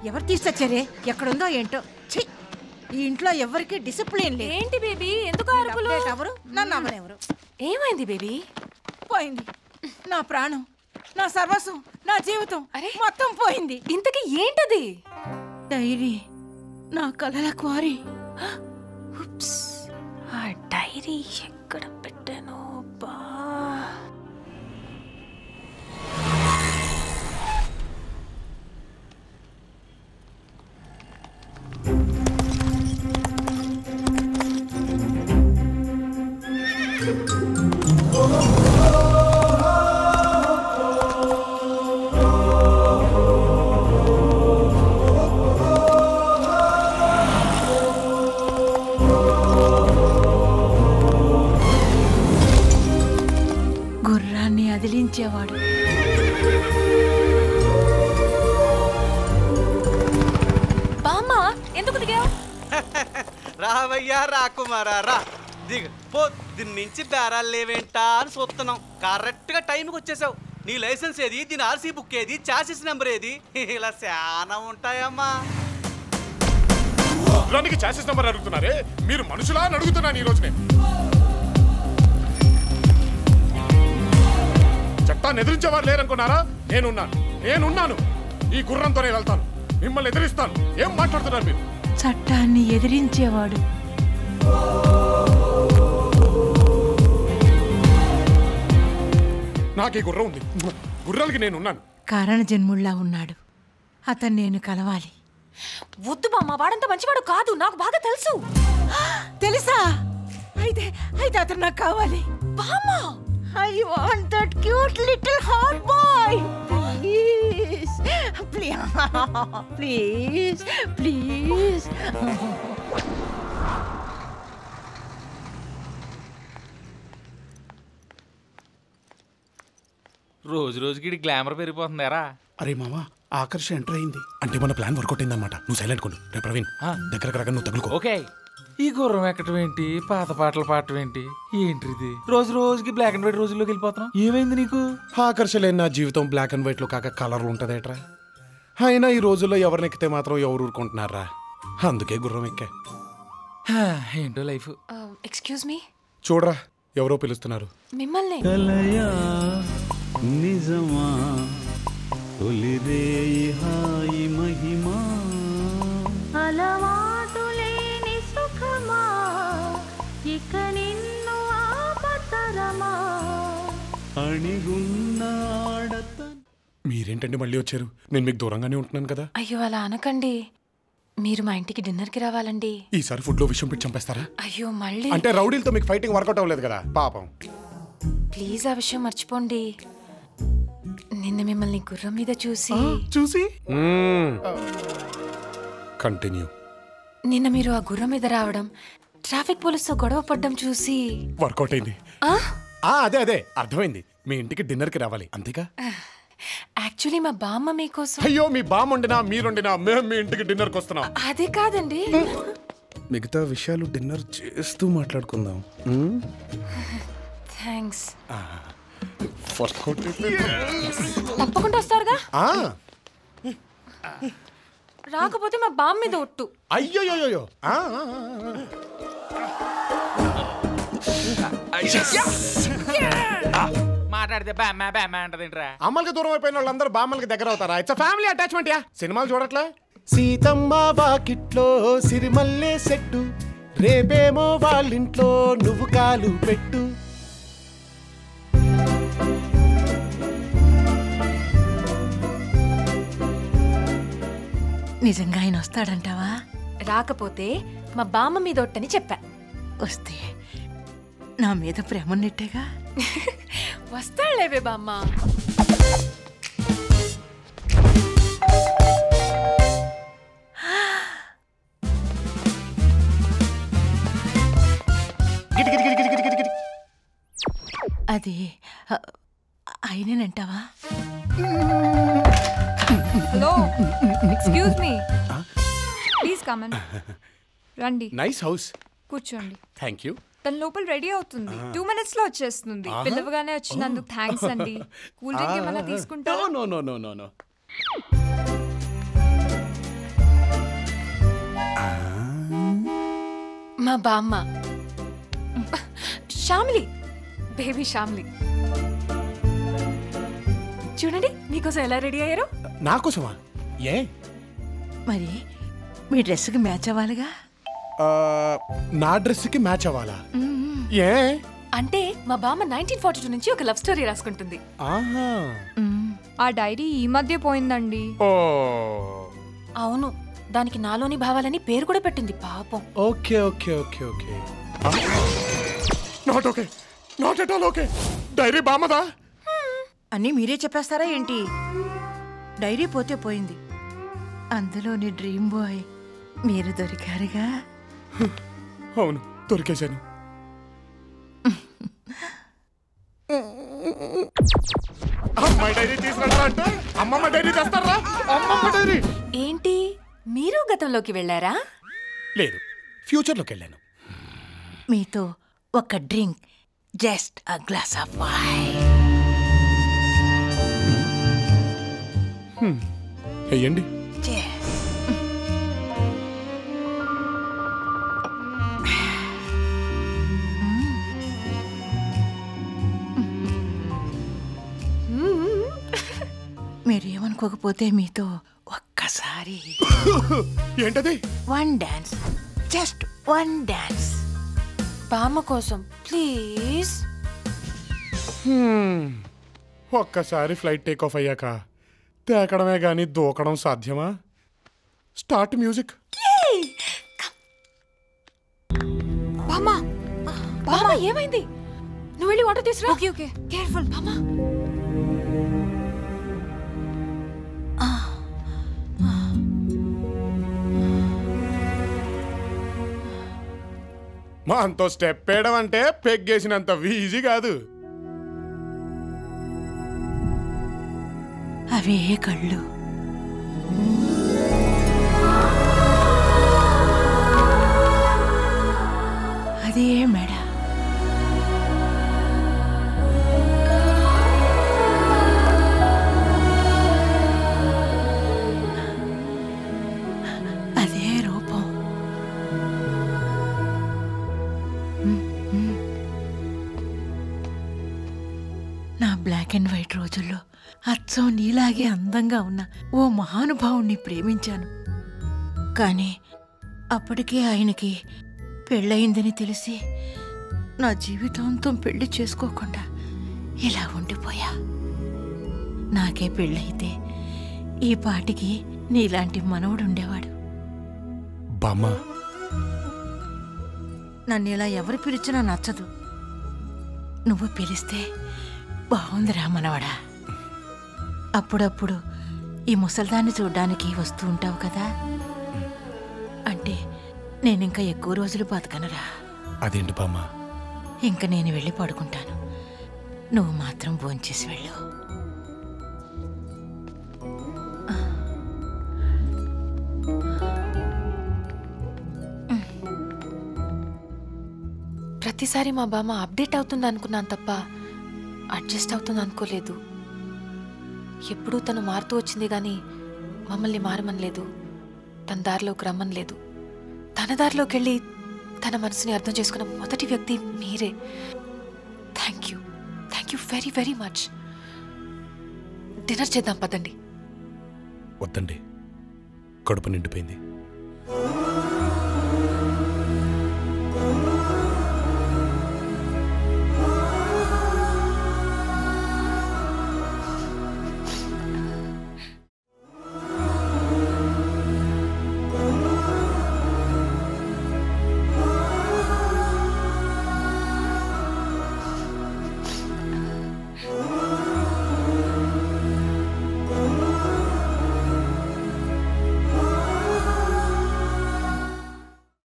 ఎవరు తీసుకొచ్చారే? ఎక్కడుందో ఏంటో. ఛీ, ఈ ఇంట్లో ఎవరికి డిసిప్లిన్ లేదు. ఏంటి బేబీ ఎందుకు అరుపులు? ఎవరు నన్ను అమ్మనెవరు? ఏమైంది బేబీ? పోయింది నా ప్రాణం, నా సర్వస్వం, నా జీవితం మొత్తం పోయింది. ఇంతకీ ఏంటది? డైరీ, నా కలల క్వారీ. ఆ డైరీ ఎక్కడ పెట్టాను? బా గుర్రాన్ని అదిలించేవాడు. బామ్మా ఎందుకు దిగావు? రావయ్యా రాకుమారా రా దిగ. పొద్దున్నుంచి బేరాలు లేవేంటా అని చూస్తున్నాం. కరెక్ట్ గా టైంకి వచ్చేసావు. నీ లైసెన్స్ ఏది, దీని ఆర్సీ బుక్ ఏది, చాసిస్ నెంబర్ ఏది, ఇలా చాలా ఉంటాయమ్మా. చాసిస్ నెంబర్ అడుగుతున్నారే, మీరు మనుషులా అని అడుగుతున్నాను ఈ రోజునే. చట్టాన్ని ఎదిరించేవారు లేరనుకున్నారా? నేనున్నాను. ఈ గుర్రంతోనే వెళ్తాను, మిమ్మల్ని ఎదిరిస్తాను. ఏం మాట్లాడుతున్నారు మీరు? చట్టాన్ని ఎదిరించేవాడు. నాకు ఈ గుర్రం ఉంది, గుర్రాలకి నేనున్నాను. కారణ జన్ముళ్ళా ఉన్నాడు. అతను నేను కలవాలి. వద్దు బామ్మ, వాడంత మంచివాడు కాదు, నాకు బాగా తెలుసు. తెలుసా? అయితే అతను నాకు కావాలి. బామ్మ, I want that cute little hot boy. Please. రోజు రోజుకి గ్లామర్ పెరిగిపోతుందారా? అరే మామా, ఆకర్షణ ఎంటర్ అయింది అంటే మన ప్లాన్ వర్కౌట్ అయిందన్నమాట. నువ్వు సైలెంట్ కొండు. రే ప్రవీణ్, దగ్గరకు రాగా నువ్వు తగులుకో. ఓకే. ఈ గుర్రం ఎక్కడం ఏంటి, పాత పాటలు పాడటం ఏంటి, ఏంటిది? రోజు రోజుకి బ్లాక్ అండ్ వైట్ రోజుల్లోకి వెళ్ళిపోతున్నాం. ఏమైంది నీకు? ఆకర్షణ లేని నా జీవితం బ్లాక్ అండ్ వైట్ లో కాక కలర్లు ఉంటదేట్రా. అయినా ఈ రోజుల్లో ఎవరిని ఎక్కితే మాత్రం ఎవరు ఊరుకుంటున్నారా? అందుకే గుర్రం ఎక్కా. ఏంటో లైఫ్. Excuse me. చూడరా, ఎవరో పిలుస్తున్నారు. మిమ్మల్ని. నిజమా తొలిరేయి హాయి మహిమా, అలవాటు లేని సుఖమా, ఇక నిన్ను ఆపతరమా, అణిగున్న ఆడత. మీరేంటండి మళ్ళీ వచ్చారు? నేను మీకు దూరంగానే ఉంటున్నాను కదా. అయ్యో అలా అనకండి, మీరు మా ఇంటికి డిన్నర్కి రావాలండి. ఈసారి ఫుడ్ లో విషయం పెట్టి చంపేస్తారా? అయ్యో మళ్ళీ అంటే రౌడీలతో మీకు ఫైటింగ్ వర్కౌట్ అవ్వలేదు కదా పాపం. ప్లీజ్ ఆ విషయం మర్చిపోండి. నిన్న మిమ్మల్ని గుర్రం మీద చూసి కంటిన్యూ. నిన్న మీరు ఆ గుర్రం మీద రావడం, ట్రాఫిక్ పోలీసుతో గొడవ పడ్డం చూసి వర్కౌట్ అయింది. అదే అర్థమైంది. మీ ఇంటికి డిన్నర్ కి రావాలి అంతేగా? యాక్చువల్లీ మా బామ్మ మీకోసం. అయ్యో, మీ బామ్మ వండినా మీరుండినా మేము మీ ఇంటికి డిన్నర్ కి వస్తున్నాం. అదే కాదండి, మిగతా విషయాలు డిన్నర్ చేస్తూ మాట్లాడుకుందాం. థ్యాంక్స్. తప్పకుండా వస్తారుగా? రాకపోతే మా బామ్మ మీద ఒట్టు. అయ్యో మాట్లాడితే బామ్మ అంటదేంట్రా? అమ్మలకి దూరం అయిపోయిన వాళ్ళందరూ బామ్మలకి దగ్గర అవుతారా? It's family attachment yeah. సినిమాలు చూడట్లే? సీతమ్మ వాకిట్లో సిరిమల్లే సెట్టు, రేపేమో వాళ్ళింట్లో నువ్వు కాలు పెట్టు. నిజంగా ఆయన వస్తాడంటావా? రాకపోతే మా బామ్మ మీద ఒట్టని చెప్పా. వస్తే నా మీద ప్రేమ ఉన్నట్టేగా. వస్తాడులేవే బామ్మ. అది ఆయనేనంటావా? Hello, excuse me, please come in. రండి. Nice house. కూర్చోండి. Thank you. తన లోపల రెడీ అవుతుంది, 2 minutes లో వచ్చేస్తుంది. పిల్లవగానే వచ్చినందుకు థ్యాంక్స్ అండి. కూల్ డ్రింక్ ఏమైనా తీసుకుంటారా? నో. మా బామ్మ శ్యామ్లి, బేబీ శ్యామ్లి. చూడండి మీకోసం ఎలా రెడీ అయ్యారు. నాకోసమా? ఏ మరి మీ డ్రెస్కి మ్యాచ్ అవ్వాలిగా. నా డ్రెస్కి మ్యాచ్ అవ్వాలా? ఏ అంటే మా బామ్మ 1942 నుంచి ఒక లవ్ స్టోరీ రాసుకుంటుంది. ఆహా. ఆ డైరీ ఈ మధ్య పోయిందండి. ఓ అవును, దానికి నాలోని భావాలని పేరు కూడా పెట్టింది పాపం. Okay okay okay okay. Not okay, not at all okay. Diary బామ్మదా? అన్నీ మీరే చెప్పేస్తారా ఏంటి? డైరీ పోతే పోయింది, అందులోని డ్రీమ్ బాయ్ మీరు దొరికారుగా. అవును, దొరికేశాను. అమ్మాయి డైరీ తీసుకురా అంటే అమ్మమ్మ డైరీ తెస్తారా? అమ్మమ్మ డైరీ ఏంటి, మీరు గతంలోకి వెళ్ళారా? లేదు, ఫ్యూచర్లోకి వెళ్ళాను. మీతో ఒక drink, just a glass of wine. వెయ్యండి. మీరు ఏమనుకోకపోతే మీతో ఒక్కసారి ఏంటది? One dance, just one dance. బామ్మ కోసం ప్లీజ్. ఒక్కసారి ఫ్లైట్ టేక్ ఆఫ్ అయ్యాక తేకడమే గాని దూకడం సాధ్యమా? Start music. బామ్మ, బామ్మ ఏమైంది? నువ్వు వెళ్ళి వాటర్ తీసురా. Okay okay, careful. బామ్మ మా అంతో స్టెప్ వేయడం అంటే పెగ్గేసినంత ఈజీ కాదు. అవే కళ్ళు, అదే మెడ, అదే రూపం. నా బ్లాక్ అండ్ వైట్ రోజుల్లో అచ్చం నీలాగే అందంగా ఉన్న ఓ మహానుభావుణ్ణి ప్రేమించాను. కానీ అప్పటికే ఆయనకి పెళ్ళయిందని తెలిసి నా జీవితాంతం పెళ్లి చేసుకోకుండా ఇలా ఉండిపోయా. నాకే పెళ్ళయితే ఈ పాటికి నీలాంటి మనవడు ఉండేవాడు. బామ్మ, నన్ను ఇలా ఎవరు పిలిచినా నచ్చదు. నువ్వు పిలిస్తే బాగుందిరా మనవడా. అప్పుడప్పుడు ఈ ముసల్దాన్ని చూడ్డానికి వస్తూ ఉంటావు కదా, అంటే నేనింకా ఎక్కువ రోజులు బతకనురా. అదేంటి బామ్మ? ఇంక నేను వెళ్ళి పడుకుంటాను, నువ్వు మాత్రం భోంచేసి వెళ్ళు. ప్రతిసారి మా బామ్మ అప్డేట్ అవుతుంది అనుకున్నాను తప్ప అడ్జస్ట్ అవుతుంది అనుకోలేదు. ఎప్పుడూ తను మారుతూ వచ్చింది కానీ మమ్మల్ని మారమనలేదు, తన దారిలోకి రమ్మనలేదు. తన దారిలోకి వెళ్ళి తన మనసుని అర్థం చేసుకున్న మొదటి వ్యక్తి మీరే. Thank you very very much. Dinner చేద్దాం పదండి. వద్దండి, కడుపు నిండిపోయింది.